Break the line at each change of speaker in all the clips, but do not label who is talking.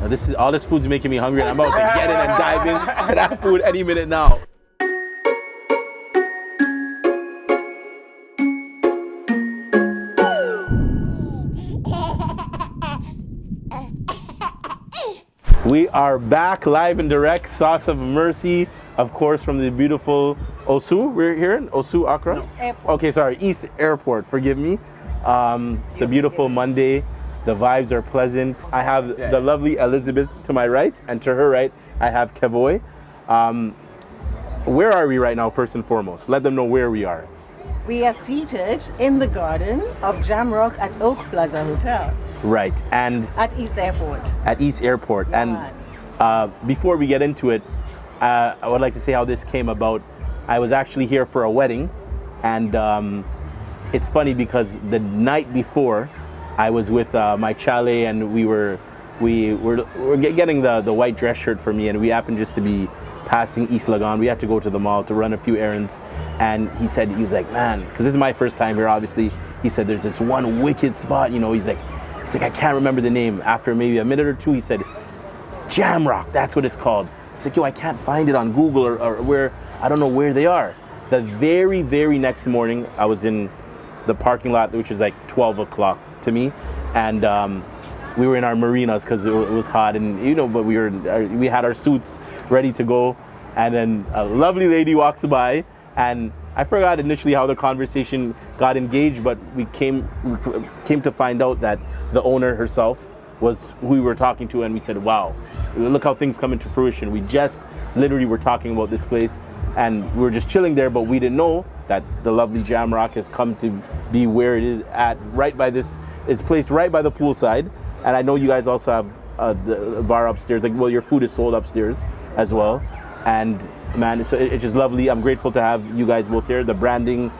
Now all this food's making me hungry, and I'm about to get in and dive into that food any minute now. We are back live and direct, Sauce of Mercy, of course, from the beautiful Osu. We're here in Osu, Okra?
East Airport.
Okay, sorry, East Airport, forgive me. It's a beautiful Monday. The vibes are pleasant. I have the lovely Elizabeth to my right, and to her right, I have Kevoy. Where are we right now, first and foremost? Let them know where we are.
We are seated in the garden of Jamrock at Oak Plaza Hotel.
Right, and
at East Airport.
At East Airport.
Yeah.
And before we get into it, I would like to say how this came about. I was actually here for a wedding, and it's funny because the night before, I was with my chalet, and we were getting the white dress shirt for me, and we happened just to be passing East Lagan. We had to go to the mall to run a few errands, and he was like, man, because this is my first time here, obviously. He said, there's this one wicked spot, you know. He's like, I can't remember the name. After maybe a minute or two, he said, Jamrock, that's what it's called. He's like, yo, I can't find it on Google or where, I don't know where they are. The very, very next morning, I was in the parking lot, which is like 12 o'clock to me, and we were in our marinas because it was hot, and you know, but we had our suits ready to go, and then a lovely lady walks by, and I forgot initially how the conversation got engaged, but we came to find out that the owner herself was who we were talking to, and we said, wow, look how things come into fruition. We just literally were talking about this place, and we were just chilling there, but we didn't know that the lovely Jamrock has come to be where it is at, it's placed right by the poolside. And I know you guys also have the bar upstairs. Like, well, your food is sold upstairs as well. And man, it's just lovely. I'm grateful to have you guys both here. The branding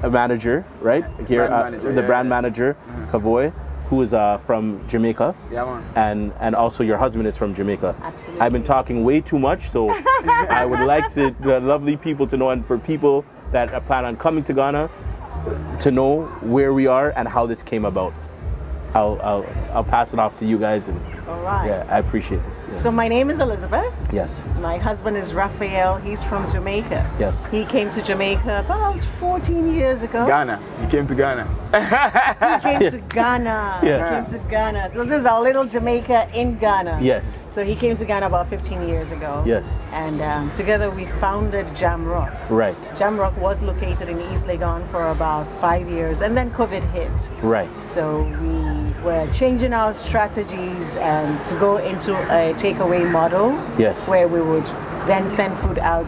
manager, right? Here, brand manager, Kevoy, who is from Jamaica.
Yeah, man.
And also your husband is from Jamaica.
Absolutely.
I've been talking way too much, so I would like the lovely people to know, and for people that plan on coming to Ghana, to know where we are and how this came about. I'll pass it off to you guys. And
all right.
Yeah, I appreciate this. Yeah.
So my name is Elizabeth.
Yes.
My husband is Raphael. He's from Jamaica.
Yes.
He came to Jamaica about 14 years ago.
Ghana. He came to Ghana.
He came to Ghana.
Yeah.
He came to Ghana. So this is our little Jamaica in Ghana.
Yes.
So he came to Ghana about 15 years ago.
Yes.
And together we founded Jamrock.
Right.
Jamrock was located in East Legon for about 5 years, and then COVID hit.
Right.
So we were changing our strategies to go into a takeaway model.
Yes.
Where we would then send food out,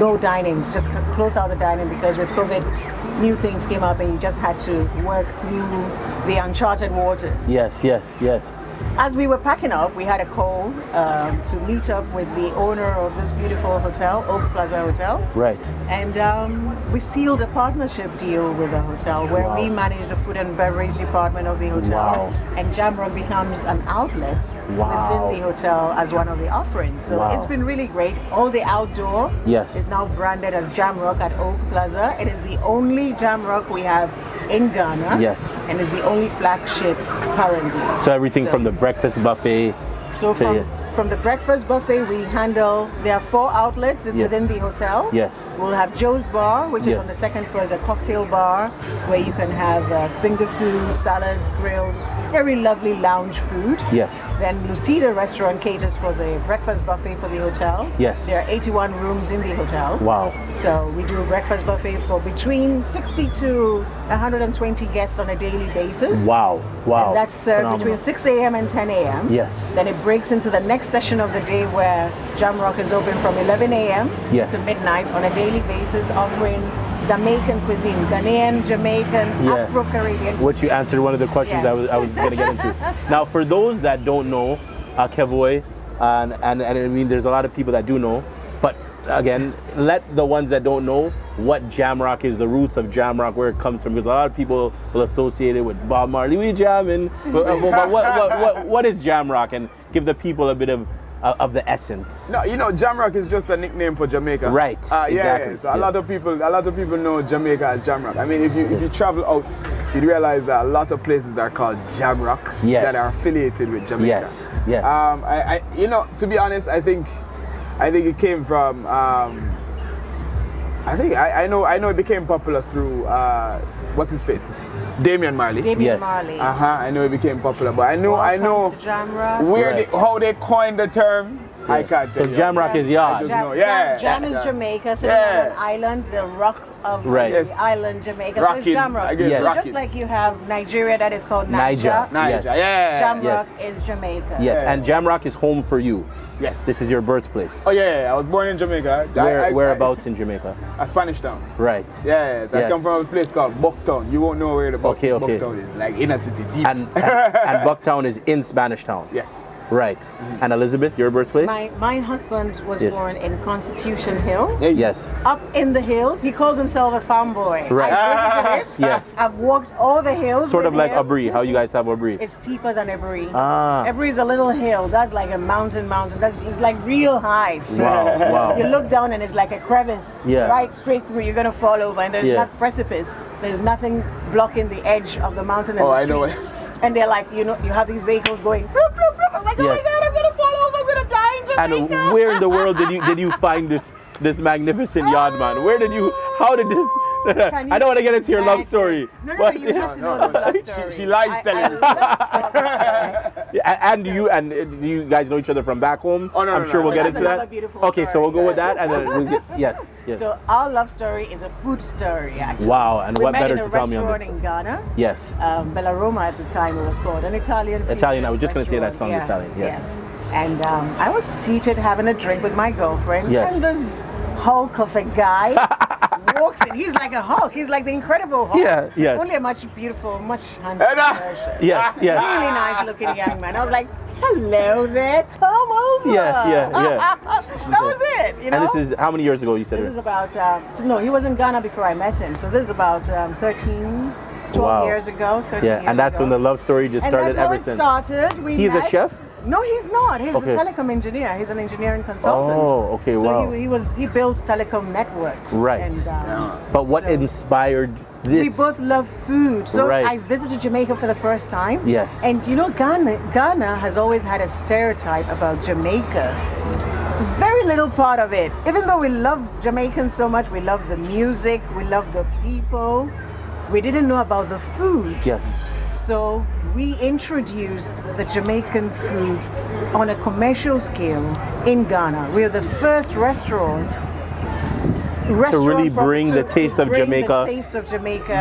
no dining, just close out the dining, because with COVID, new things came up and you just had to work through the uncharted waters.
Yes, yes, yes.
As we were packing up, we had a call to meet up with the owner of this beautiful hotel, Oak Plaza Hotel.
Right.
And we sealed a partnership deal with the hotel where we manage the food and beverage department of the hotel.
Wow.
And Jamrock becomes an outlet within the hotel as one of the offerings. So it's been really great. All the outdoor is now branded as Jamrock at Oak Plaza. It is the only Jamrock we have in Ghana.
Yes.
And is the only flagship currently.
So everything from the breakfast buffet.
So from the breakfast buffet, we handle, there are 4 outlets within the hotel.
Yes.
We'll have Joe's Bar, which is on the second floor, is a cocktail bar where you can have finger food, salads, grills, very lovely lounge food.
Yes.
Then Lucida Restaurant caters for the breakfast buffet for the hotel.
Yes.
There are 81 rooms in the hotel.
Wow.
So we do a breakfast buffet for between 60 to 120 guests on a daily basis.
Wow. Wow.
And that's served between 6 a.m. and 10 a.m.
Yes.
Then it breaks into the next session of the day where Jamrock is open from 11 a.m. to midnight on a daily basis, offering Jamaican cuisine, Ghanaian, Jamaican, Afro-Caribbean.
Which you answered one of the questions I was going to get into. Now, for those that don't know, Kevoy, and I mean, there's a lot of people that do know, but again, let the ones that don't know what Jamrock is, the roots of Jamrock, where it comes from, because a lot of people will associate it with Bob Marley, we jamming. But what is Jamrock? And give the people a bit of of the essence.
No, you know, Jamrock is just a nickname for Jamaica.
Right. Exactly.
Yeah. So a lot of people know Jamaica as Jamrock. I mean, if you travel out, you'd realize that a lot of places are called Jamrock that are affiliated with Jamaica.
Yes. Yes.
I you know, to be honest, I think it came from. I know it became popular through what's his face, Damian Marley.
Damian Marley.
I know it became popular, but I know where how they coined the term. Yeah. I can't tell you.
So Jamrock is yard.
Jam is Jamaica, sitting on an island, the rock of the island Jamaica. So it's Jamrock. So just like you have Nigeria that is called Niger. Jamrock is Jamaica.
Yes, and Jamrock is home for you.
Yes.
This is your birthplace.
Oh yeah, I was born in Jamaica.
Whereabouts in Jamaica?
A Spanish town.
Right.
Yeah, I come from a place called Bucktown. You won't know where the Bucktown is, like inner city, deep.
And Bucktown is in Spanish Town.
Yes.
Right. Mm-hmm. And Elizabeth, your birthplace?
My husband was born in Constitution Hill.
Yes.
Up in the hills. He calls himself a farm boy.
Right.
I visited it.
Yes.
I've walked all the hills.
Sort of like Abri, how you guys have Abri.
It's steeper than Abri. Abri is a little hill. That's like a mountain. It's like real high.
Wow.
You look down and it's like a crevice. Right straight through. You're going to fall over. And there's not precipice. There's nothing blocking the edge of the mountain and the street. I know it. And they're like, you know, you have these vehicles going, bloop, bloop, bloop. I'm like, oh my God, I'm gonna fall over, I'm gonna die in Jamaica.
And where in the world did you find this magnificent yard, man? How did this? I don't want to get into your love story.
No, you have to know the love story.
She likes telling the story.
And do you guys know each other from back home?
Oh, no,
I'm sure we'll get into that.
Okay,
so we'll go with that, and then we'll get, yes.
So our love story is a food story, actually.
Wow, and what better to tell me on this?
We met in a restaurant in Ghana.
Yes.
Bella Roma at the time it was called, an Italian.
I was just going to say that song, Italian. Yes.
And I was seated having a drink with my girlfriend.
Yes.
And this hulk of a guy walks in. He's like a Hulk. He's like the Incredible Hulk.
Yes.
Only a much handsome version.
Yes.
Really nice looking young man. I was like, hello there, come over.
Yeah.
That was it, you know?
And this is, how many years ago you said
This is about, he was in Ghana before I met him. So this is about 12 years ago.
And that's when the love story just started ever since.
Started.
He's a chef?
No, he's not. He's a telecom engineer. He's an engineering consultant.
Oh, okay, wow.
So he builds telecom networks.
Right.
And,
but what inspired this?
We both love food. So I visited Jamaica for the first time.
Yes.
And you know, Ghana has always had a stereotype about Jamaica. Very little part of it. Even though we love Jamaicans so much, we love the music, we love the people, we didn't know about the food.
Yes.
So we introduced the Jamaican food on a commercial scale in Ghana. We're the first restaurant
to really bring the taste of Jamaica.
The taste of Jamaica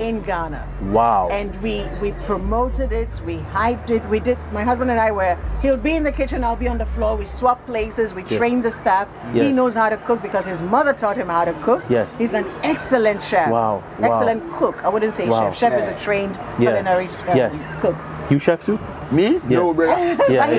in Ghana.
Wow.
And we promoted it, we hyped it. My husband and I he'll be in the kitchen, I'll be on the floor. We swap places, we train the staff.
Yes.
He knows how to cook because his mother taught him how to cook.
Yes.
He's an excellent chef.
Wow.
Excellent cook. I wouldn't say chef. Chef is a trained culinary cook.
You chef too?
Me?
Yes.
No, bro.
He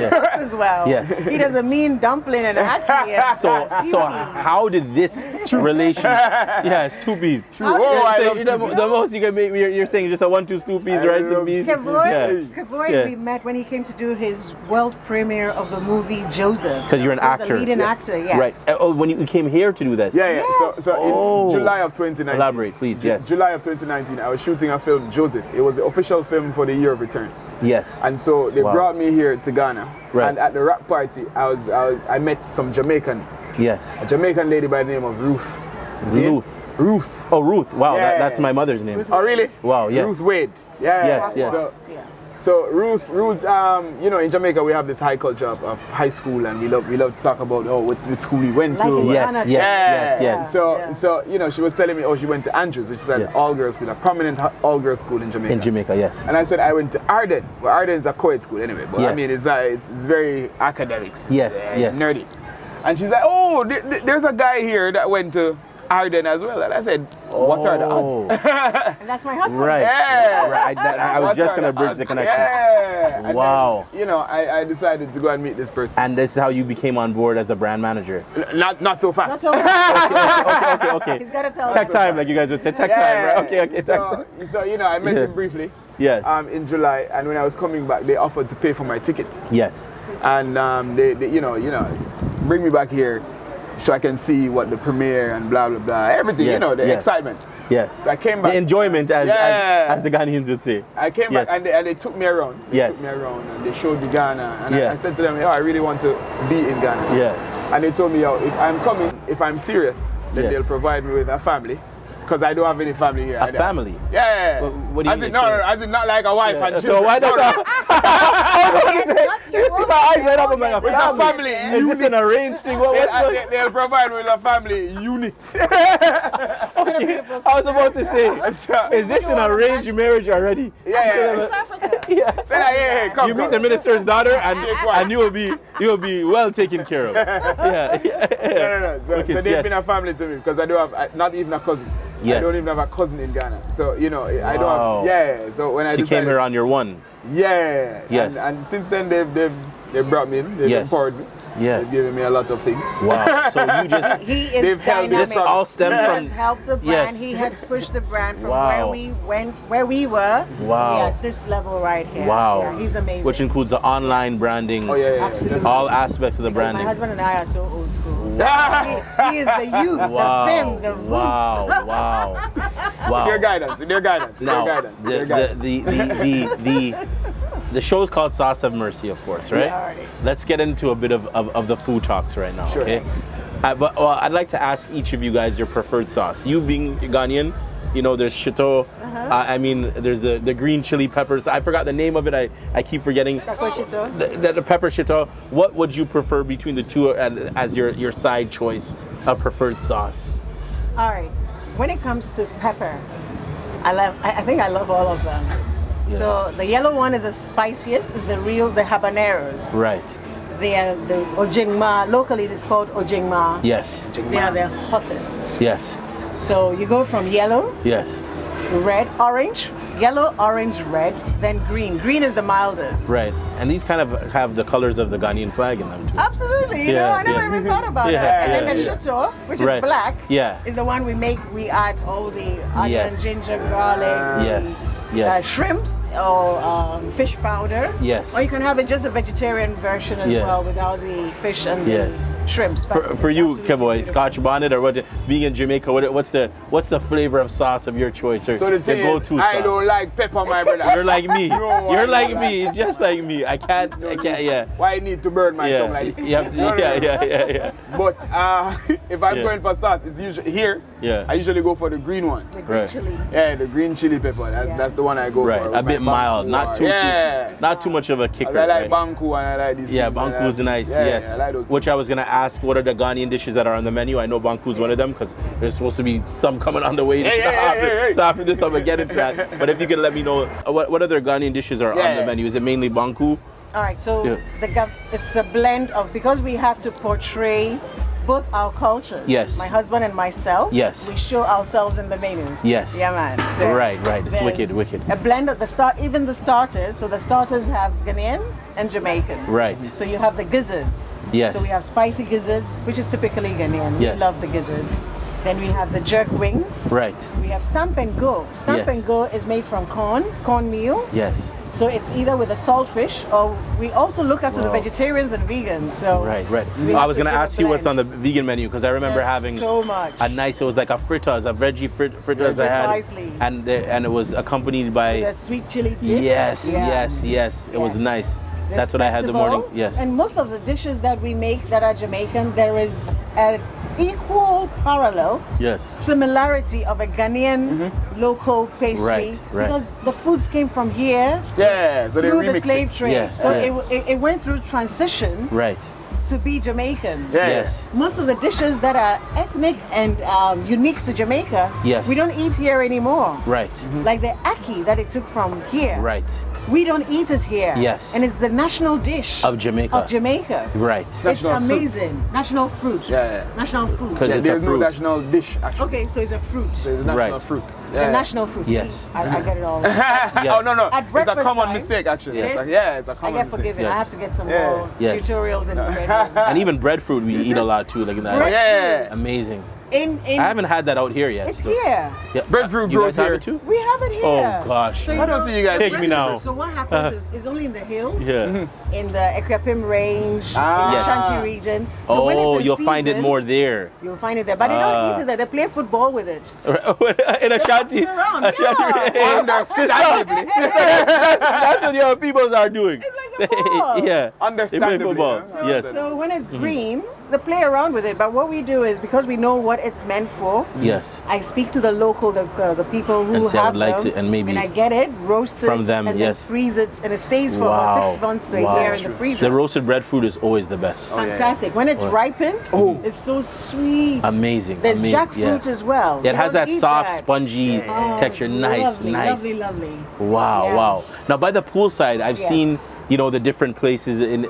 cooks as well.
Yes.
He does a mean dumpling and Ackee.
So how did this relation? It's 2 peas. The most you can make, you're saying just a 1-2 stew peas, rice and beans.
Kevoy, we met when he came to do his world premiere of the movie Joseph.
Because you're an actor.
A leading actor, yes.
Right. Oh, when you came here to do this?
Yeah. Yes. So in July of 2019.
Elaborate, please. Yes.
July of 2019, I was shooting a film, Joseph. It was the official film for the Year of Return.
Yes.
And so they brought me here to Ghana.
Right.
And at the rap party, I met some Jamaican.
Yes.
A Jamaican lady by the name of Ruth. Ruth.
Oh, Ruth. Wow, that's my mother's name.
Oh, really?
Wow, yes.
Ruth Wade.
Yes.
So Ruth, you know, in Jamaica we have this high culture of high school, and we love to talk about what school we went to.
Yes.
So you know, she was telling me, she went to Andrews, which is an all-girls school, a prominent all-girls school in Jamaica.
In Jamaica, yes.
And I said I went to Arden. Well, Arden is a co-ed school anyway, but I mean it's very academics.
Yes.
It's nerdy. And she's like, there's a guy here that went to Arden as well. And I said, what are the odds?
And that's my husband.
Right.
Yeah.
Right. I was just going to bridge the connection.
Yeah. And
wow.
Then, you know, I decided to go and meet this person.
And this is how you became on board as the brand manager?
Not so fast.
Okay.
He's got to tell
Tech time, like you guys would say. Tech time, right? Okay.
So, you know, I met him briefly.
Yes.
In July, and when I was coming back, they offered to pay for my ticket.
Yes.
and they bring me back here so I can see what the premiere and blah blah blah, everything, the excitement.
Yes.
So I came back.
The enjoyment, as the Ghanaians would say.
I came back and they took me around. They took me around and they showed me Ghana. And I said to them, I really want to be in Ghana.
Yeah.
And they told me, if I'm coming, if I'm serious, then they'll provide me with a family. Because I don't have any family here.
A family?
Yeah.
What do you mean?
As in not like a wife and children.
So why does you see my eyes light up? I'm like,
with a family
unit. Is this an arranged thing?
They'll provide me with a family unit.
Okay. I was about to say, is this an arranged marriage already?
Yeah. Come,
you meet the minister's daughter and you will be well taken care of.
No. So they've been a family to me because I don't have not even a cousin. I don't even have a cousin in Ghana. So, I don't have, so when I decided.
She came here on your one.
Yeah.
Yes.
And since then, they've brought me in. They've empowered me.
Yes.
They've given me a lot of things.
Wow. So you just...
He is dynamic.
This all stems from...
He has helped the brand. He has pushed the brand from where we were.
Wow.
At this level right here.
Wow.
Yeah, he's amazing.
Which includes the online branding.
Oh, yeah.
Absolutely.
All aspects of the
Because
branding.
my husband and I are so old school. He is the youth, the vim, the woof.
Wow.
Their guidance.
Now, the show is called Sauce of Mercy, of course, right?
Yeah.
Let's get into a bit of the food talks right now,
sure.
Okay? But I'd like to ask each of you guys your preferred sauce. You being Ghanaian, there's shito. There's the green chili peppers. I forgot the name of it. I keep forgetting. The pepper shito. What would you prefer between the two as your side choice of preferred sauce?
All right. When it comes to pepper, I think I love all of them. Yeah. So the yellow one is the spiciest. Is the habaneros.
Right.
They are the ojingma. Locally, it is called ojingma.
Yes.
They are the hottest.
Yes.
So you go from yellow.
Yes.
Red, orange, yellow, orange, red, then green. Green is the mildest.
Right. And these kind of have the colors of the Ghanaian flag in them too.
Absolutely. I never even thought about that. And then the shito, which is black, is the one we make. We add all the onion, ginger, garlic, shrimps or fish powder.
Yes.
Or you can have it just a vegetarian version as well without the fish and the shrimps.
For you, Kevoy, Scotch bonnet or what? Being in Jamaica, what's the flavor of sauce of your choice? Or
so the thing is, I don't like pepper, my brother.
You're like me. You're like me. Just like me. I can't. Yeah.
Why I need to burn my tongue like this?
Yeah.
But if I'm going for sauce, it's usually here.
Yeah.
I usually go for the green one.
The green chili.
Yeah, the green chili pepper. That's the one I go for.
A bit mild, not too not too much of a kicker.
I like banku and I like these.
Yeah, banku is nice. Yes.
I like those.
Which I was gonna ask, what are the Ghanaian dishes that are on the menu? I know banku is one of them because there's supposed to be some coming on the way. So after this, I'm gonna get into that. But if you could let me know what other Ghanaian dishes are on the menu? Is it mainly banku?
All right. So it's a blend of, because we have to portray both our cultures.
Yes.
My husband and myself.
Yes.
We show ourselves in the menu.
Yes.
Yeah, man. So
right. It's wicked.
A blend of even the starters. So the starters have Ghanaian and Jamaican.
Right.
So you have the gizzards.
Yes.
So we have spicy gizzards, which is typically Ghanaian.
Yes.
We love the gizzards. Then we have the jerk wings.
Right.
We have stamp and go. Stamp and go is made from cornmeal.
Yes.
So it's either with a saltfish, or we also look after the vegetarians and vegans. So
right. I was gonna ask you what's on the vegan menu because I remember having
so much.
It was like a veggie fritters I had, and it was accompanied by
a sweet chili dip.
Yes. It was nice. That's what I had the morning. Yes.
And most of the dishes that we make that are Jamaican, there is an equal parallel, similarity of a Ghanaian local pastry.
Right.
Because the foods came from here
so
through the slave trade. So it went through transition to be Jamaican.
Yes.
Most of the dishes that are ethnic and unique to Jamaica, we don't eat here anymore.
Right.
Like the Ackee that it took from here.
Right.
We don't eat it here.
Yes.
And it's the national dish
of Jamaica.
Right. It's amazing.
Fruit.
National fruit. National food.
There's no national dish actually.
Okay, so it's a fruit.
So it's a national fruit.
The national fruit.
Yes.
I get it all.
Oh no.
It's
a common mistake actually. It's a common
mistake. I get forgiven. I have to get some more tutorials in the menu.
And even breadfruit we eat a lot too, like in that.
Breadfruit.
Amazing. I haven't had that out here yet.
It's here.
Yeah.
Breadfruit
You
grows
guys have
here
it too?
We have it here.
Oh gosh.
So
I don't see you guys.
Take me now.
So what happens is it's only in the hills,
Yeah.
in the Ekwapim range, in the
Yes.
Shanti region. So when it's in
you'll find it
season,
more there.
You'll find it there, but they don't eat it there. They play football with it.
In a shanty.
Around,
A shanty.
yeah.
Understandably.
That's what your people are doing.
It's like a ball.
Yeah. They play
Understandably.
football.
Yeah.
Yes.
So when it's green, they play around with it. But what we do is, because we know what it's meant for,
Yes.
I speak to the local, the people who
And say I
have
would like
them,
to- and maybe
I get it, roast it,
from them,
and
yes.
then freeze it, and it stays for about 6 months to a year in the freezer.
The roasted breadfruit is always the best.
Fantastic. When it ripens, it's so sweet.
Amazing.
There's
amazing.
jackfruit as well.
Yeah, it
So
has
don't
that
eat
soft,
that.
spongy
Oh,
texture.
it's
Nice,
lovely,
nice.
lovely, lovely.
Wow,
Yeah.
wow. Now by the poolside, I've
Yes.
seen the different places in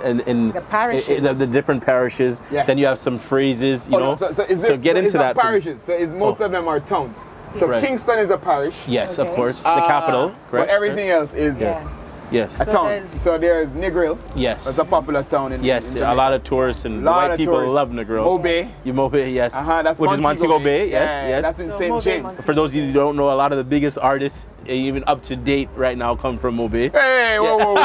The parishes.
the different parishes.
Yeah.
Then you have some phrases,
Oh, no, so
get into
it's not
that.
parishes. So most of them are towns. So
Right.
Kingston is a parish.
Yes, of
Okay.
course. The capital,
But
correct?
everything else is
Yeah.
Yes.
a
So
town.
there's-
So there's Negril.
Yes.
That's a popular town in
Yes,
in
a
Jamaica.
lot of tourists and
Lot
white
of
people
tourists.
love Negril.
Mobe.
You Mobe, yes.
That's
Which is Montego Bay. Yes,
Yeah,
yes.
That's in
So
St.
Mobe,
James.
Montego-
For those of you who don't know, a lot of the biggest artists, even up to date right now, come from Mobe.
Hey, whoa.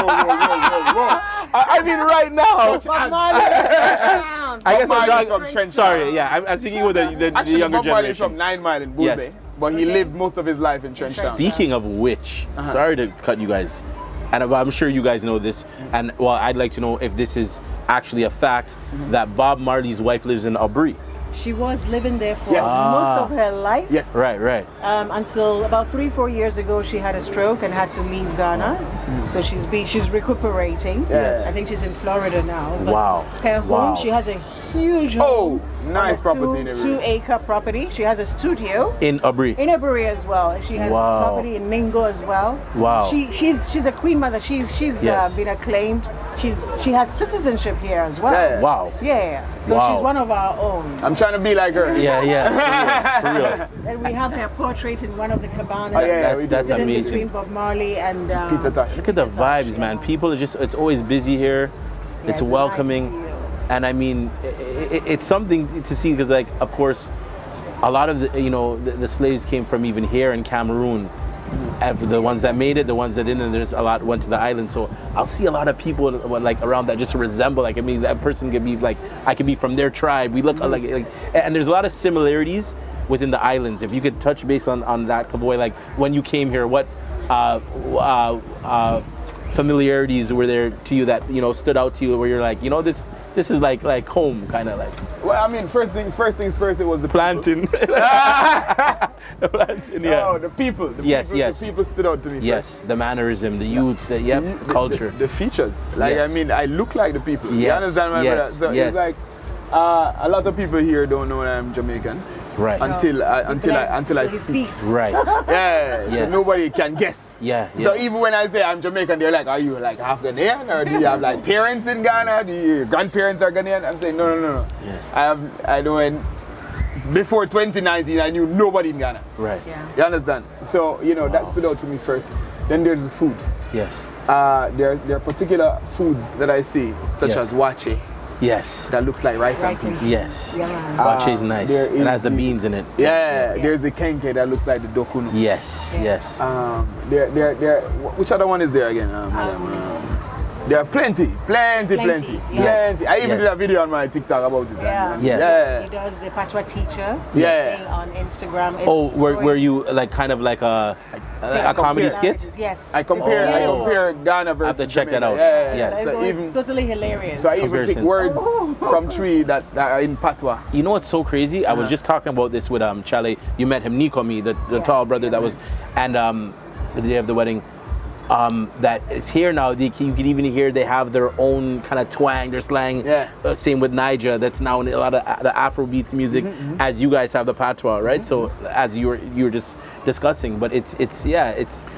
I mean, right now.
Bob Marley around.
I guess
Bob
I'm
Marley's
drawing-
from Trench
Sorry,
Town.
yeah, I'm speaking with the
Actually,
younger
Bob Marley is
generation.
from 9 Mile in Bull
Yes.
Bay, but he lived most of his life in Trench Town.
Speaking of which, sorry to cut you guys, and I'm sure you guys know this, and well, I'd like to know if this is actually a fact that Bob Marley's wife lives in Aubrey.
She was living there for
Yes.
most of her life.
Yes.
Right.
Until about 3-4 years ago, she had a stroke and had to leave Ghana. So she's recuperating.
Yes.
I think she's in Florida now. But
Wow.
her home,
Wow.
she has a huge
Oh,
home.
nice
on a
property in every.
2-acre property. She has a studio
In Aubrey.
in Abury as well. And she has
Wow.
property in Ningo as well.
Wow.
She's a queen mother. She's
Yes.
been acclaimed. She has citizenship here as well.
Yeah.
Wow.
Yeah. So
Wow.
she's one of our own.
I'm trying to be like her.
Yeah, for real.
And we have her portrait in one of the cabanas.
Oh, yeah, we do.
That's
sitting
amazing.
between Bob Marley and
Peter Tosh.
Look at the
Peter Tosh,
vibes, man.
yeah.
People are it's always busy here.
Yeah,
It's
a nice
welcoming.
view.
And I mean, it's something to see because, like, of course, a lot of the slaves came from even here in Cameroon. And for the ones that made it, the ones that didn't, and there's a lot went to the island. So I'll see a lot of people like around that just resemble. Like, I mean, that person could be like, I could be from their tribe. We look like, and there's a lot of similarities within the islands. If you could touch base on that, Kevoy, like when you came here, what familiarities were there to you that stood out to you, where you're like, this is like home, kind of like.
Well, I mean, first things first, it was the
Planting. Planting, yeah.
Oh, the people. The
Yes,
people,
yes.
The people stood out to me
Yes, the mannerism, the youths, the culture.
The features. Like,
Yes.
I mean, I look like the people. You
Yes,
understand my
yes,
brother? So
yes.
it's like, a lot of people here don't know that I'm Jamaican.
Right.
Until I
he
speak.
speaks.
Right.
Yeah.
Yes.
So nobody can guess.
Yeah.
So even when I say I'm Jamaican, they're like, are you like half Ghanaian, or do you have like parents in Ghana? Do your grandparents are Ghanaian? I'm saying no.
Yes.
I know before 2019 I knew nobody in Ghana.
Right.
Yeah.
You understand? So that stood out to me first. Then there's the food.
Yes.
There are particular foods that I see, such
Yes.
as wache,
Yes.
that looks like rice and
Rice and
peas.
peas.
Yes.
Yeah.
Wache is nice.
there
It
is
has the
the-
beans in it.
Yeah,
Yes.
there's the kenke that looks like the dokunu.
Yes.
Yeah.
Yes.
There. Which other one is there again, madam? There are plenty.
Yes.
I even
Yes.
did a video on my TikTok about it.
Yeah.
Yes.
He does the Patois teacher.
Yeah.
thing on Instagram. It's
Oh, were
growing.
you like kind of like a comedy skit?
Yes.
I
It's
compare
beautiful.
Ghana versus
to check that
Jamaica.
out.
Yeah.
Yes.
So
it's
even
totally hilarious.
so I even pick
Comparison.
words from three that are in Patois.
You know what's so crazy? I was just talking about this with Chale. You met him, Nikomi, the tall brother that was, and the day of the wedding. That it's here now. You can even hear they have their own kind of twang, their slang.
Yeah.
Same with Niger. That's now in a lot of the Afrobeats music, as you guys have the patois, right? So as you were just discussing, but it's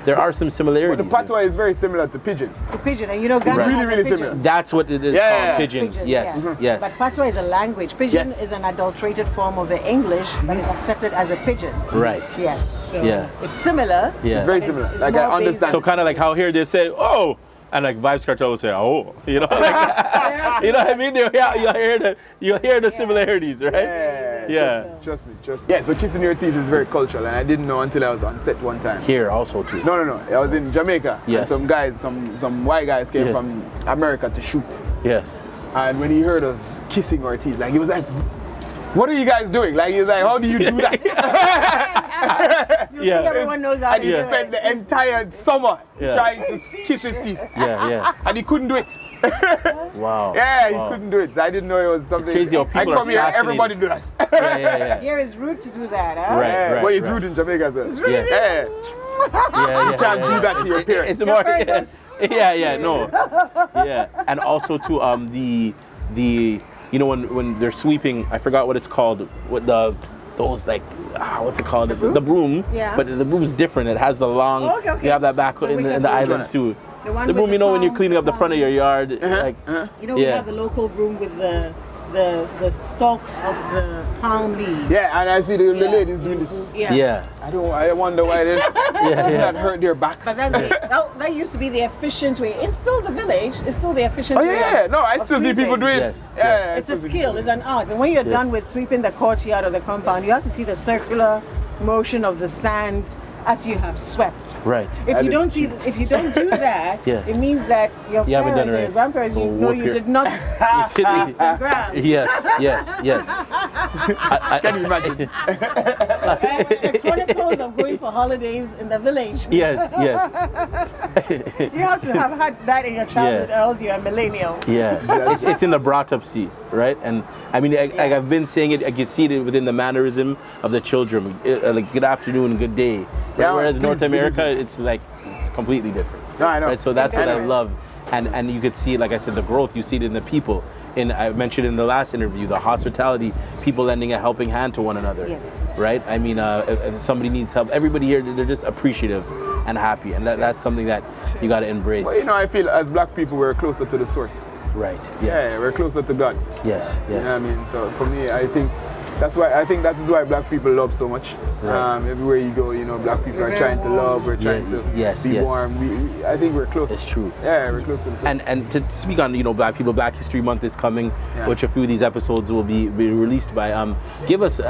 there are some similarities.
But the Patois is very similar to Pigin.
To Pidgin, and Ghana
really,
has a
really
Pidgin.
similar.
That's what it is
Yeah.
called,
Yes,
Pidgin.
Pidgin,
Yes, yes.
But Patois is a language. Pidgin
Yes.
is an adulterated form of the English, but it's accepted as a pidgin.
Right.
Yes. So
Yeah.
it's similar.
Yeah.
It's very
but
similar.
it's
Like,
more
I understand.
So kind of like how here they say, oh, and like Vibes Cartel will say, oh, you know, like, you know what I mean? You hear the similarities, right?
Yeah. Trust me. Yeah, so kissing your teeth is very cultural, and I didn't know until I was on set one time.
Here also too.
No. I was in Jamaica.
Yes.
And some guys, some white guys came from America to shoot.
Yes.
And when he heard us kissing our teeth, like he was like, "What are you guys doing?" Like he was like, "How do you do that?"
Everyone knows that.
And he spent the entire summer trying to kiss his teeth.
Yeah.
And he couldn't do it.
Wow.
Yeah, he couldn't do it. I didn't know it was something.
It's crazy how people
I come here, everybody do that.
Yeah.
Here is rude to do that, huh?
Right.
But it's rude in Jamaica as well.
It's rude.
Yeah.
You can't do that to your parents.
It's more. Yeah. And also to the when they're sweeping, I forgot what it's called. What those like what's it called? The broom.
Yeah.
But the broom is different. It has the long.
Okay.
You have that back in the islands too. The broom, when you're cleaning up the front of your yard, like.
We have the local broom with the stalks of the palm leaves.
Yeah, and I see the ladies doing this.
Yeah.
I wonder why they not hurt their back.
But that used to be the efficient way. It's still the village. It's still the efficient way.
I still see people doing it.
It's a skill. It's an art. And when you're done with sweeping the courtyard or the compound, you have to see the circular motion of the sand as you have swept.
Right.
If you don't do that, it means that your parents or your grandparents, you did not sweep the ground.
Yes.
Can you imagine?
The chronicles of going for holidays in the village.
Yes.
You have to have had that in your childhood, or else you're a millennial.
Yeah. It's in the brought up seat, right? And I mean, I've been saying it. I can see it within the mannerism of the children, like good afternoon, good day.
Yeah,
whereas North America, it's completely different.
No, I know.
Right? So that's what I love, and you could see, like I said, the growth. You see it in the people. I mentioned in the last interview, the hospitality, people lending a helping hand to one another.
Yes.
Right. I mean, if somebody needs help, everybody here, they're just appreciative and happy, and that's something that you got to embrace.
Well, I feel as black people, we're closer to the source.
Right. Yes.
Yeah, we're closer to God.
Yes.
You know what I mean? So for me, I think that is why black people love so much. Right. Everywhere you go, black people are trying to love, we're trying to be warm. I think we're close.
It's true.
Yeah, we're close to the source.
And to speak on, black people, Black History Month is coming, which a few of these episodes will be released by. Give us,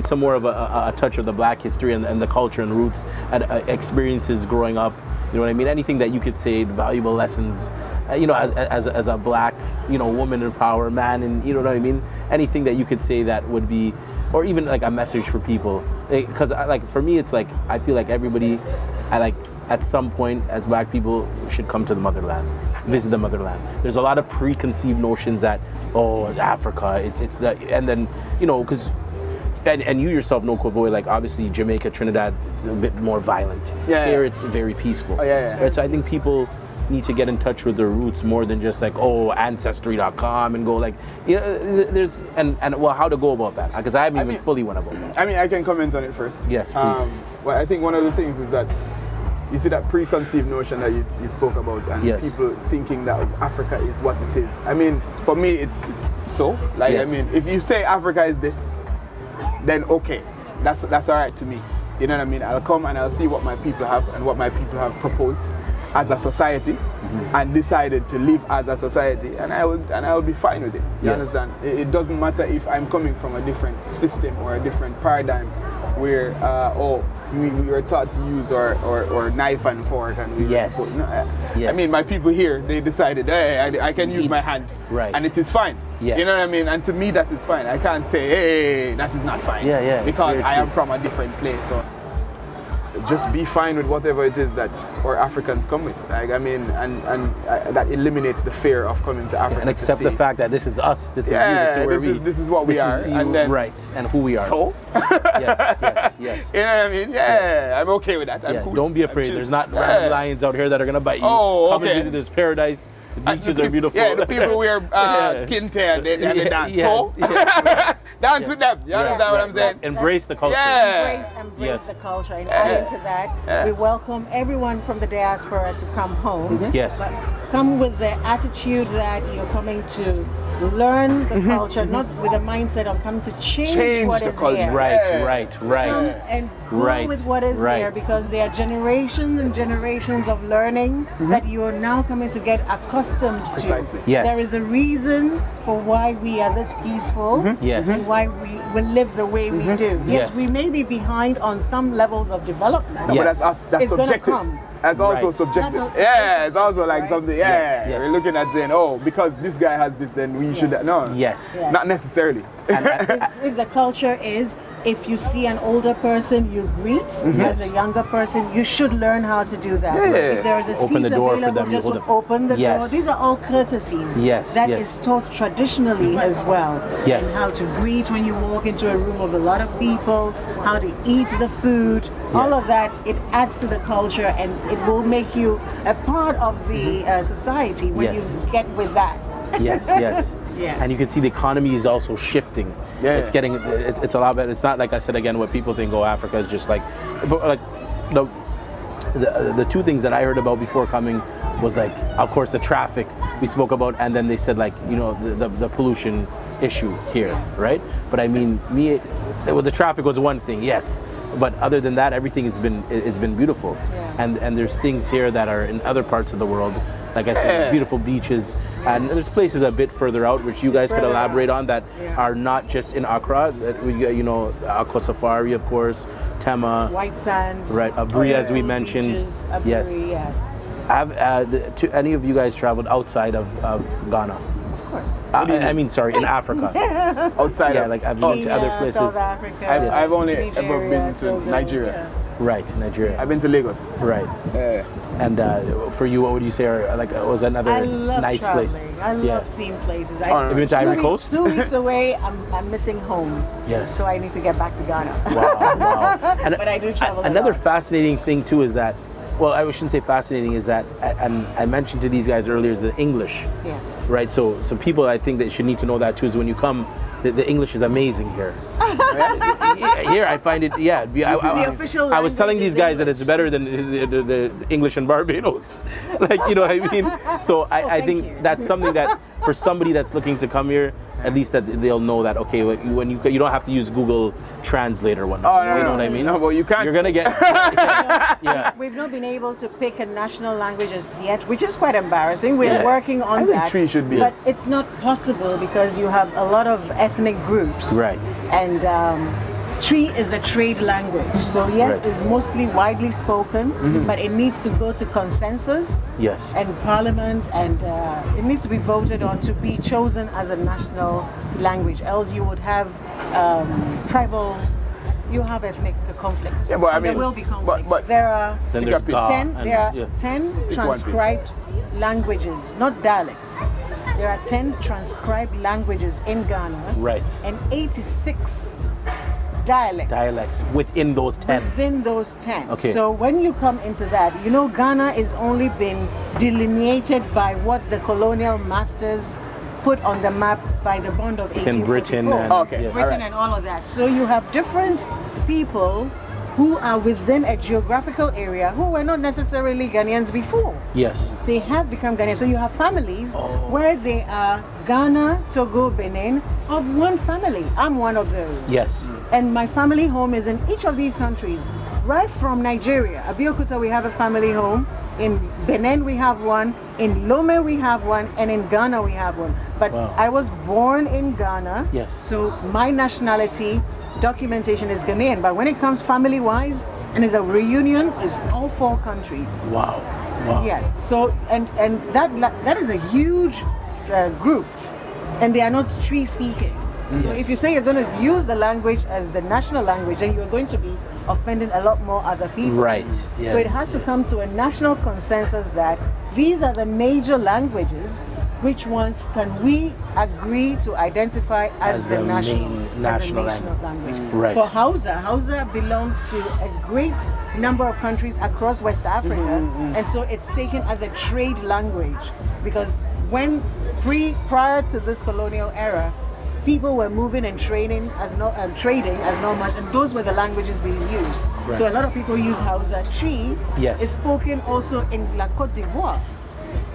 some more of a touch of the black history and the culture and roots and experiences growing up. You know what I mean? Anything that you could say, valuable lessons. As a black, woman in power, man, and you know what I mean? Anything that you could say that would be, or even like a message for people. Because for me, it's like, I feel like everybody, at some point as black people should come to the motherland, visit the motherland. There's a lot of preconceived notions that, Africa, it's that, and then, because, and you yourself know Kevoy, like obviously Jamaica, Trinidad, a bit more violent. Here it's very peaceful. Right? So I think people need to get in touch with their roots more than just like ancestry.com and go there's how to go about that, because I haven't even fully went about that.
I mean, I can comment on it first.
Yes, please.
Well, I think one of the things is that you see that preconceived notion that you spoke about, and people thinking that Africa is what it is. I mean, for me, it's so. I mean, if you say Africa is this, then okay, that's all right to me. You know what I mean? I'll come and I'll see what my people have and what my people have proposed as a society, and decided to live as a society, and I will be fine with it. You understand? It doesn't matter if I'm coming from a different system or a different paradigm where we were taught to use our knife and fork, and we were supposed. I mean, my people here, they decided, hey, I can use my hand, and it is fine.
Yes.
You know what I mean? And to me, that is fine. I can't say, hey, that is not fine. Because I am from a different place. So just be fine with whatever it is that our Africans come with. Like, I mean, and that eliminates the fear of coming to Africa.
And accept the fact that this is us. This is you.
This is what we are.
And then, and who we are.
So?
Yes.
You know what I mean? Yeah, I'm okay with that. I'm cool.
Don't be afraid. There's not random lions out here that are going to bite you. Come and visit this paradise. The beaches are beautiful.
Yeah, the people wear kente and they dance. Dance with them. You understand what I'm saying?
Embrace the culture.
Embrace the culture. And adding to that, we welcome everyone from the diaspora to come home.
Yes.
But come with the attitude that you're coming to learn the culture, not with a mindset of come to change what
the
is
culture.
here.
Right.
And go with what is there, because there are generations and generations of learning that you are now coming to get accustomed
Precisely.
to.
Yes.
There is a reason for why we are this peaceful
Yes.
and why we live the way we do.
Yes.
We may be behind on some levels of development.
Yes.
But that's
It's gonna
subjective.
come.
That's also
Right.
subjective.
That's
It's also like
right?
something.
Yes, yes.
We're looking at saying, oh, because this guy has this, then we should.
Yes.
No.
Yes.
Yes.
Not necessarily.
If the culture is, if you see an older person, you greet. As a younger person, you should learn how to do that.
Yeah.
If there is a
Open
seat
the door for
available,
them, you
just
hold them.
open the
Yes.
door. These are all courtesies.
Yes,
That
yes.
is taught traditionally as well.
Yes.
And how to greet when you walk into a room of a lot of people, how to eat the food. All
Yes.
of that, it adds to the culture, and it will make you a part of the society when
Yes.
you get with that.
Yes.
Yes.
And you can see the economy is also shifting.
Yeah.
It's getting, it's a lot better. It's not like I said again, what people think, oh, Africa is just like the two things that I heard about before coming was like, of course, the traffic we spoke about, and then they said like, you know, the pollution issue here, right? But I mean, the traffic was one thing, yes. But other than that, everything has been beautiful.
Yeah.
And there's things here that are in other parts of the world. Like I said, beautiful beaches, and there's places a bit further out, which you guys could
further
elaborate
out.
on, that
Yeah.
are not just in Accra. That we, you know, Aqua Safari, of course, Tema,
White sands.
right, Aburi, as we
Coral
mentioned.
beaches, Aburi,
Yes.
yes.
Have any of you guys traveled outside of Ghana?
Of course.
I mean, sorry, in Africa.
Outside
Yeah,
of.
like I've been to other
Kenya,
places.
South Africa.
I've only ever
Nigeria,
been to
Togo,
Nigeria.
Right, Nigeria.
I've been to Lagos.
Right.
Yeah.
And for you, what would you say are like was another
I love
nice
traveling.
place?
I love
Yeah.
seeing places.
Have you been to Ivory Coast?
2 weeks away, I'm missing home.
Yes.
So I need to get back to Ghana.
Wow. And
But I do travel a
another
lot.
fascinating thing too is that, well, I shouldn't say fascinating, is that, and I mentioned to these guys earlier, is the English,
Yes.
right? So people, I think that should need to know that too, is when you come, the English is amazing here. Here I find it, yeah.
The official
I was telling
language
these
is
guys that it's better than the English in Barbados. Like, you know what I mean? So I
thank
think
you.
that's something that for somebody that's looking to come here, at least that they'll know that, okay, when you don't have to use Google Translate or whatnot.
Oh, no,
you know what I mean?
No, but you can't.
You're gonna get, yeah.
We've not been able to pick a national language as yet, which is quite embarrassing. We're
Yeah.
working on
I think
that.
Tree should be.
But it's not possible because you have a lot of ethnic groups.
Right.
And Tree is a trade language. So yes,
Right.
it's mostly widely spoken, but it needs to go to consensus
Yes.
and parliament, and it needs to be voted on to be chosen as a national language. Else you would have tribal, you have ethnic conflict.
Yeah, but I
And there
mean,
will be conflict.
but-
there are
Then
Stick
there's
up it.
Ga
10,
and-
there are
yeah.
10
one pin.
transcribed languages, not dialects. There are 10 transcribed languages in Ghana,
Right.
and 86 dialects
within those 10.
within those 10.
Okay.
So when you come into that, you know, Ghana is only been delineated by what the colonial masters put on the map by the bond of 1844.
In Britain and
Okay.
yes.
Britain
Alright.
and all of that. So you have different people who are within a geographical area who were not necessarily Ghanaians before.
Yes.
They have become Ghanaians. So you have families where they are Ghana, Togo, Benin, of one family. I'm one of those.
Yes.
And my family home is in each of these countries. Right from Nigeria, Abeokuta, we have a family home. In Benin, we have one. In Lome, we have one. And in Ghana, we have one. But
Wow.
I was born in Ghana.
Yes.
So my nationality documentation is Ghanaian. But when it comes family-wise, and it's a reunion, it's all 4 countries.
Wow. Wow.
Yes. So and that is a huge group, and they are not Tree speaking. So
Yes.
if you say you're going to use the language as the national language, then you're going to be offending a lot more other people.
Right. Yeah.
So it has to come to a national consensus that these are the major languages. Which ones can we agree to identify as the national language?
Right.
For Hausa belongs to a great number of countries across West Africa, and so it's taken as a trade language because when prior to this colonial era, people were moving and trading as normal, and those were the languages being used.
Right.
So a lot of people use Hausa. Tree
Yes.
is spoken also in La Côte d'Ivoire.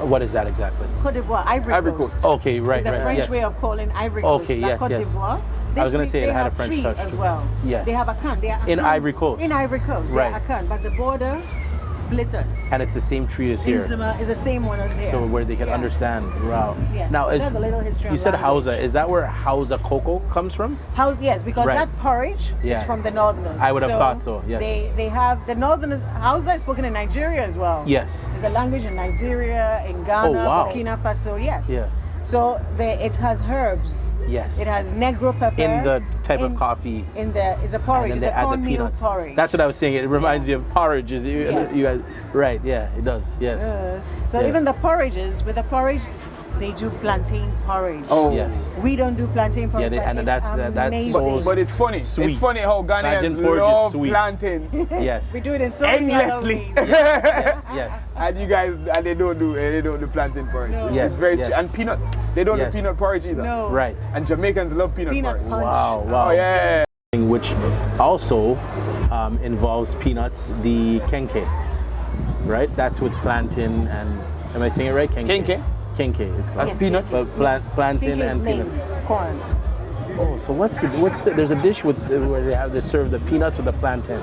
What is that exactly?
Cote d'Ivoire, Ivory Coast.
Okay, right,
It's a French way of calling Ivory Coast.
Okay, yes,
Cote d'Ivoire.
I was going to say it had a French touch
as well.
Yes.
They have Akan. They are
In
Akan.
Ivory Coast.
In Ivory Coast,
right.
they are Akan. But the border split us.
And it's the same tree as here.
It's the same one as here.
So where they can understand. Wow.
Yes.
Now,
so there's a little history.
You said
language.
Hausa. Is that where Hausa KoKo comes from?
Yes, because that porridge is from the Northerners.
I would have thought so. Yes.
They have the Northerners. Hausa is spoken in Nigeria as well.
Yes.
There's a language in Nigeria, in Ghana, Burkina Faso. Yes.
Yeah.
So it has herbs.
Yes.
It has negro pepper.
In the type of coffee.
It's a porridge. It's a cornmeal porridge.
That's what I was saying. It reminds you of porridges.
Yes.
You guys, right? Yeah, it does. Yes.
So even the porridges, with the porridge, they do plantain porridge.
Oh
yes.
We don't do plantain porridge.
Yeah, and that's so
but it's funny.
Sweet.
It's funny how Ghanaians love plantains.
Yes.
We do it in so many
endlessly.
Yes.
And you guys, they don't do plantain porridge.
No.
It's very and peanuts. They don't do peanut porridge either.
No.
Right.
And Jamaicans love peanut porridge.
Punch.
Wow.
Oh yeah.
Which also involves peanuts, the kenke, right? That's with plantain and, am I saying it right?
Kenke?
Kenke, it's called.
That's peanuts?
Plantain and peanuts.
Corn.
Oh, so what's the, there's a dish where they serve the peanuts with the plantain.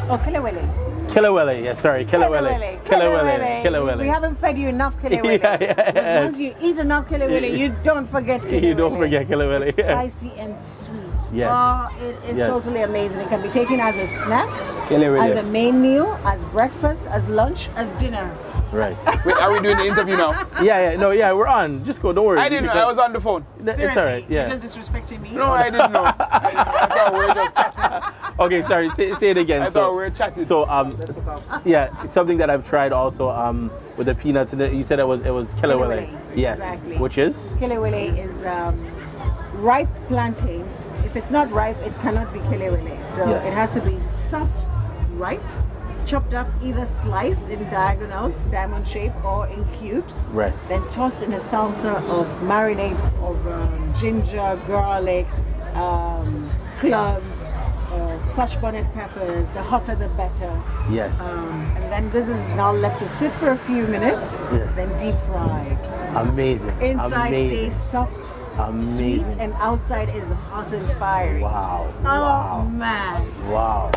Oh, Kelewele.
Kelewele, yes, sorry, Kelewele.
We haven't fed you enough Kelewele.
Yeah.
Once you eat enough Kelewele, you don't forget Kelewele.
You don't forget Kelewele.
It's spicy and sweet.
Yes.
Oh, it is totally amazing. It can be taken as a snack,
Kelewele,
as a main meal, as breakfast, as lunch, as dinner.
Right.
Wait, are we doing the interview now?
Yeah, we're on. Just go, don't worry.
I didn't know, I was on the phone.
It's all right, yeah.
You're just disrespecting me?
No, I didn't know. I thought we were just chatting.
Okay, sorry, say it again.
I thought we were chatting.
So, yeah, it's something that I've tried also with the peanuts. You said it was Kelewele. Yes.
Exactly.
Which is?
Kelewele is ripe plantain. If it's not ripe, it cannot be Kelewele. So it has to be soft, ripe, chopped up, either sliced in diagonals, diamond shape, or in cubes.
Right.
Then tossed in a salsa of marinade of ginger, garlic, cloves, Scotch bonnet peppers. The hotter the better.
Yes.
And then this is now left to sit for a few minutes.
Yes.
Then deep fried.
Amazing.
Inside stays soft, sweet, and outside is hot and fiery.
Wow.
Oh man.
Wow.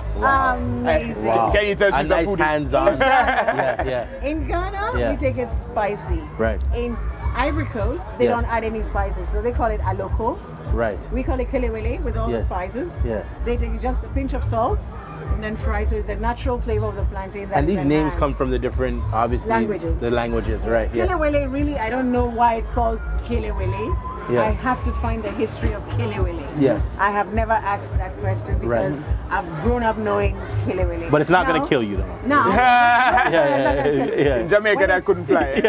Amazing.
Wow.
Can you tell she's a
nice
foodie?
hands-on. yeah.
In Ghana, we take it spicy.
Right.
In Ivory Coast, they don't add any spices, so they call it aloko.
Right.
We call it kelewele with all the spices.
Yeah.
They take just a pinch of salt and then fry, so it's the natural flavor of the plantain.
And these names come from the different, obviously,
languages.
The languages, right? Yeah.
Kelewele, really, I don't know why it's called Kelewele.
Yeah.
I have to find the history of Kelewele.
Yes.
I have never asked that question because I've grown up knowing Kelewele.
But it's not going to kill you, though.
No.
Yeah.
In Jamaica, that couldn't fly.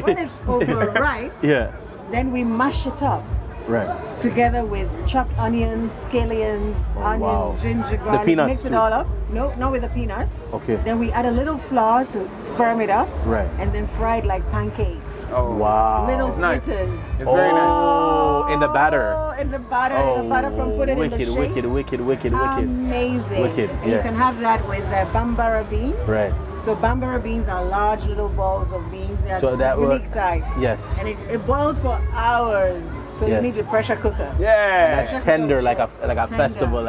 When it's overripe, then we mash it up.
Right.
Together with chopped onions, scallions, ginger, garlic.
The peanuts
mix it
too.
all up. No, not with the peanuts.
Okay.
Then we add a little flour to firm it up.
Right.
And then fried like pancakes.
Oh
wow.
Little
It's nice.
fritters.
It's very nice.
Oh, in the batter.
In the butter from put it in the shake.
Wicked.
Amazing.
Wicked,
And you can have that with bambara beans.
Right.
So bambara beans are large little balls of beans. They are
So that
unique type.
Yes.
And it boils for hours. So you need a pressure cooker.
Yeah.
That's tender, like a festival,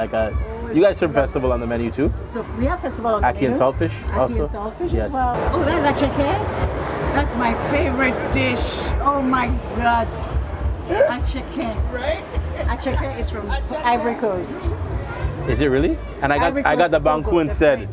You guys serve festival on the menu too?
So we have festival on the menu.
Ackee and saltfish also?
Ackee and saltfish as well. Oh, that's Akashai. That's my favorite dish. Oh my God. Akashai. Right? Akashai is from Ivory Coast.
Is it really? And I got the banku instead.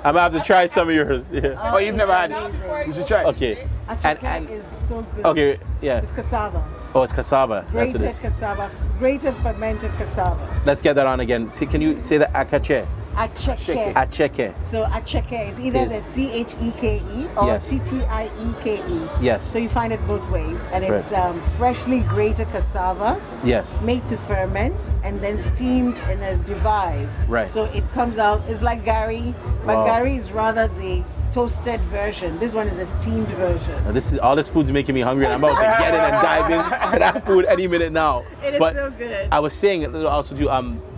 I'm gonna have to try some of yours. Yeah.
Oh, you've never had it? You should try it.
Okay.
Akashai is so good.
Okay, yeah.
It's cassava.
Oh, it's cassava.
Grated cassava. Grated fermented cassava.
Let's get that on again. Can you say the Akashai?
Akashai. So Akashai is either the CHEKE or TTIEKE.
Yes.
So you find it both ways, and it's freshly grated cassava.
Yes.
Made to ferment and then steamed in a device.
Right.
So it comes out. It's like gari, but gari is rather the toasted version. This one is a steamed version.
Now all this food's making me hungry, and I'm about to get in and dive into that food any minute now.
It is so good.
I was saying also too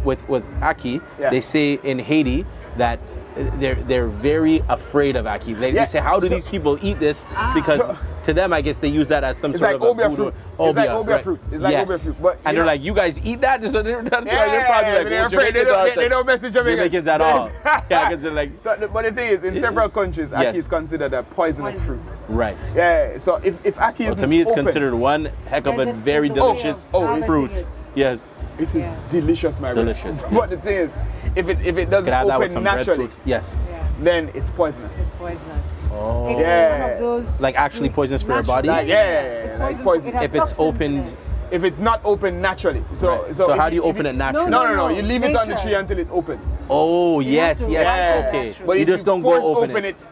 with Ackee, they say in Haiti that they're very afraid of ackee. They say, how do these people eat this? Because to them, I guess they use that as some sort of
obia fruit. It's like obia fruit. It's like obia fruit. But
and they're like, you guys eat that? So they're probably like,
they're afraid. They don't mess with
Jamaicans at all. Yeah, because they're like.
So, but the thing is, in several countries, ackee is considered a poisonous fruit.
Right.
Yeah. So if ackee is
to me, it's considered one heck of a very delicious fruit. Yes.
It is delicious, my brother.
Delicious.
But the thing is, if it doesn't open naturally, then it's poisonous.
It's poisonous.
Oh.
It's one of those
like actually poisonous for your body?
It's poison.
If it's opened.
If it's not open naturally. So
how do you open it naturally?
No. You leave it on the tree until it opens.
Oh, yes. Okay.
But
you just don't go open
it.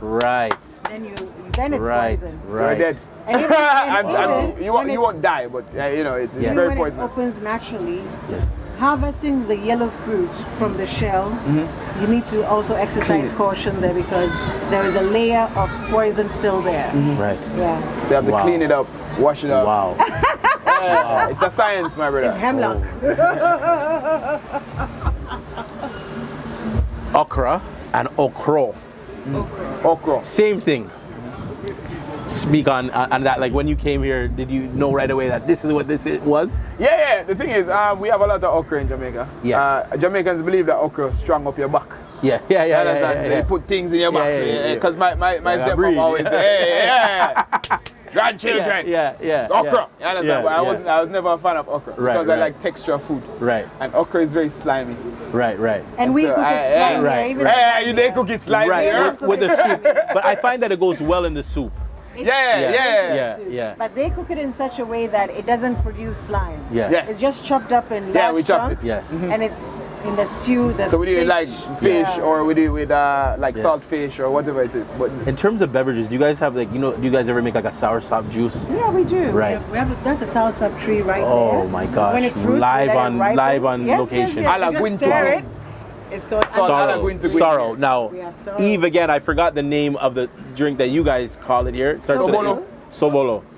Right.
Then it's poison.
You're dead.
And
you won't die, but it's very poisonous.
When it opens naturally, harvesting the yellow fruit from the shell, you need to also exercise caution there because there is a layer of poison still there.
Right.
Yeah.
So you have to clean it up, wash it up.
Wow.
It's a science, my brother.
It's hemlock.
Okra and Okro.
Okro.
Same thing. Speak on that. Like when you came here, did you know right away that this is what this was?
Yeah. The thing is, we have a lot of okra in Jamaica.
Yes.
Jamaicans believe that okra strong up your back.
Yeah.
They put things in your back. Because my stepmom always say, grandchildren. Okra. You understand? But I was never a fan of okra because I like texture food.
Right.
And okra is very slimy.
Right.
And we cook it slimy.
They cook it slimy.
Right. With the soup. But I find that it goes well in the soup.
Yeah.
But they cook it in such a way that it doesn't produce slime.
Yeah.
It's just chopped up in large
we chopped
chunks.
it.
Yes.
And it's in the stew.
So we do it like fish or we do it with salt fish or whatever it is. But
in terms of beverages, do you guys have do you guys ever make like a soursop juice?
Yeah, we do.
Right.
That's a soursop tree right there.
Oh my gosh.
When it fruits,
live on location.
Yes. It's called
sorrow. Now, Eve, again, I forgot the name of the drink that you guys call it here. Sobolo.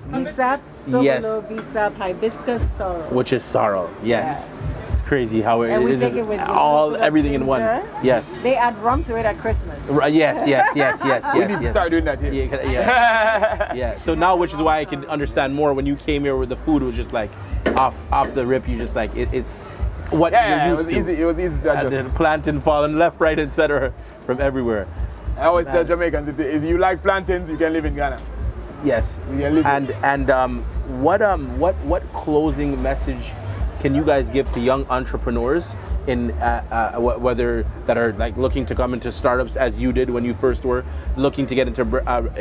Bisap, Sobolo, Bisap, hibiscus, sorrow.
Which is sorrow, yes. Yeah. It's crazy how it is everything in one. Yes.
They add rum to it at Christmas.
Yes.
We need to start doing that here.
Yeah. So now, which is why I can understand more when you came here with the food was just like off the rip. You just like it's what you're used to.
It was easy to adjust.
The plantain falling left, right, etc. from everywhere.
I always tell Jamaicans if you like plantains, you can live in Ghana.
Yes. What closing message can you guys give to young entrepreneurs in whether that are like looking to come into startups as you did when you first were looking to get into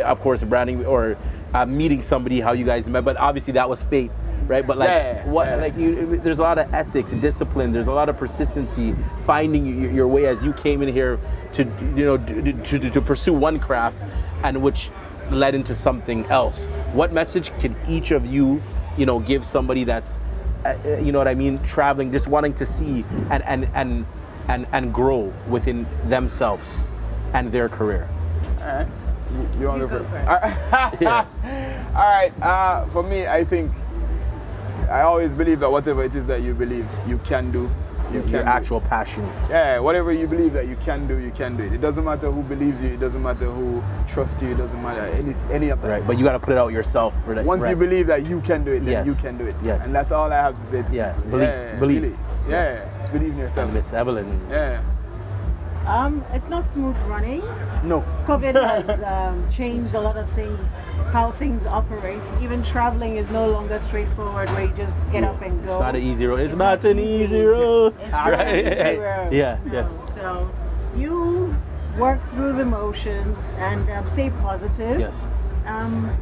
of course branding or meeting somebody how you guys met, but obviously that was fate. Right, but there's a lot of ethics, discipline. There's a lot of persistency, finding your way as you came in here to pursue one craft, and which led into something else. What message can each of you, give somebody that's, traveling, just wanting to see and grow within themselves and their career?
All right, you want to go first? All right. For me, I think. I always believe that whatever it is that you believe you can do,
your actual passion.
Yeah, whatever you believe that you can do it. It doesn't matter who believes you, it doesn't matter who trusts you, it doesn't matter any of that.
Right, but you got to put it out yourself. For that.
Once you believe that you can do it, then you can do it.
Yes.
And that's all I have to say to you.
Believe.
Yeah, just believe in yourself.
And Miss Evelyn.
Yeah.
It's not smooth running.
No.
COVID has changed a lot of things, how things operate. Even traveling is no longer straightforward where you just get up and go.
It's not an easy road. It's not an easy road.
It's not an easy road.
Yeah.
So you work through the motions and stay positive.
Yes.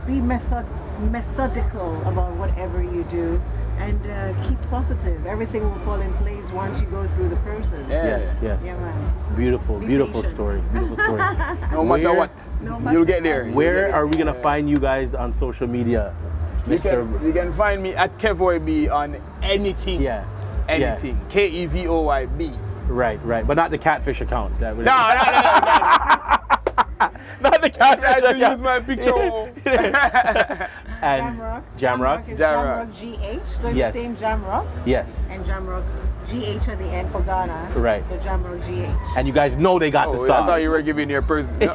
Be methodical about whatever you do. And keep positive. Everything will fall in place once you go through the process.
Yes.
Yeah, man.
Beautiful story.
No matter what, you'll get there.
Where are we going to find you guys on social media?
You can find me at Kevoy on anything.
Yeah.
Anything. KEVOYB.
Right. But not the catfish account.
No.
Not the catfish account.
I tried to use my picture.
And Jamrock.
Is Jamrock GH, so it's the same Jamrock.
Yes.
And Jamrock GH at the end for Ghana.
Right.
So Jamrock GH.
And you guys know they got the sauce.
I thought you were giving your person. No,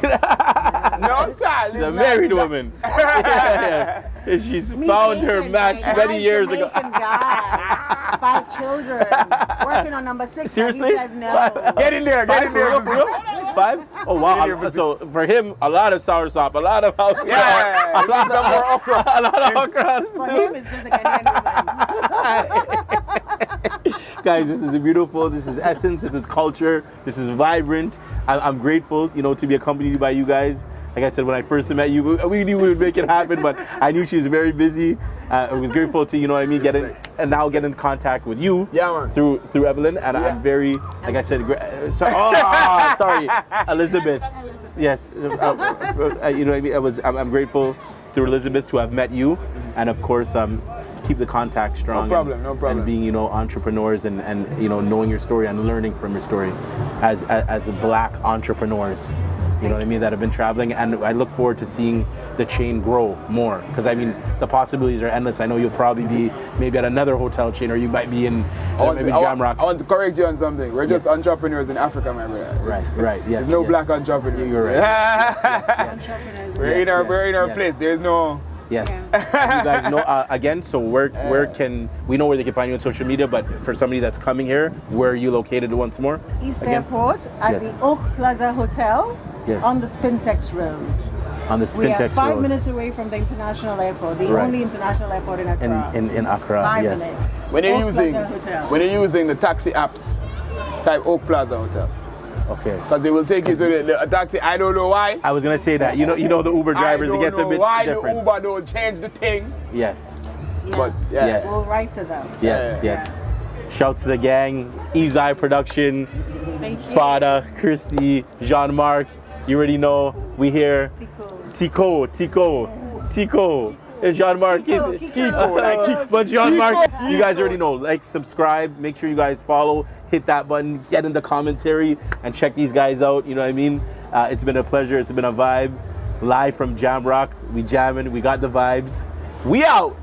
no sir.
She's a married woman. Yeah. She's found her match many years ago.
Guy, 5 children, working on number 6.
Seriously?
He says no.
Get in there. Get in there.
5? Oh wow! So for him, a lot of sour sop, a lot of house.
Yeah.
A lot of more okra. A lot of okra.
For him, it's just a Ghanaian woman.
Guys, this is beautiful. This is essence. This is culture. This is vibrant. I'm grateful, to be accompanied by you guys. Like I said, when I first met you, we knew we would make it happen, but I knew she was very busy. I was grateful to, get in contact with you through Evelyn, and I'm very, like I said, sorry, Elizabeth. Yes, I'm grateful through Elizabeth to have met you, and of course, keep the contact strong.
No problem.
And being, entrepreneurs and knowing your story and learning from your story as Black entrepreneurs. That have been traveling, and I look forward to seeing the chain grow more, because the possibilities are endless. I know you'll probably be maybe at another hotel chain, or you might be in Jamrock.
I want to correct you on something. We're just entrepreneurs in Africa, my brother.
Right. Yes.
There's no black entrepreneur.
You're right.
Yes.
We're in our place. There's no.
Yes. You guys know again. So where can we know where they can find you on social media? But for somebody that's coming here, where are you located once more?
East Airport at the Oak Plaza Hotel.
Yes.
On the Spintex Road.
On the Spintex Road.
We are 5 minutes away from the international airport, the only international airport in Accra.
In Accra,
5
yes.
minutes.
When you're using the taxi apps, type Oak Plaza Hotel.
Okay.
Because they will take you to the taxi. I don't know why.
I was gonna say that. The Uber drivers, it gets a bit different.
Why the Uber don't change the thing?
Yes.
Yeah.
But
yes.
We'll write to them.
Yes. Shouts to the gang, Eve's Eye Production,
Thank you.
Fada, Christy, Jean-Marc. You already know we here. Tico. And Jean-Marc is
Kiko.
But Jean-Marc, you guys already know. Like, subscribe, make sure you guys follow, hit that button, get in the commentary, and check these guys out. You know what I mean? It's been a pleasure. It's been a vibe. Live from Jamrock. We jamming. We got the vibes. We out.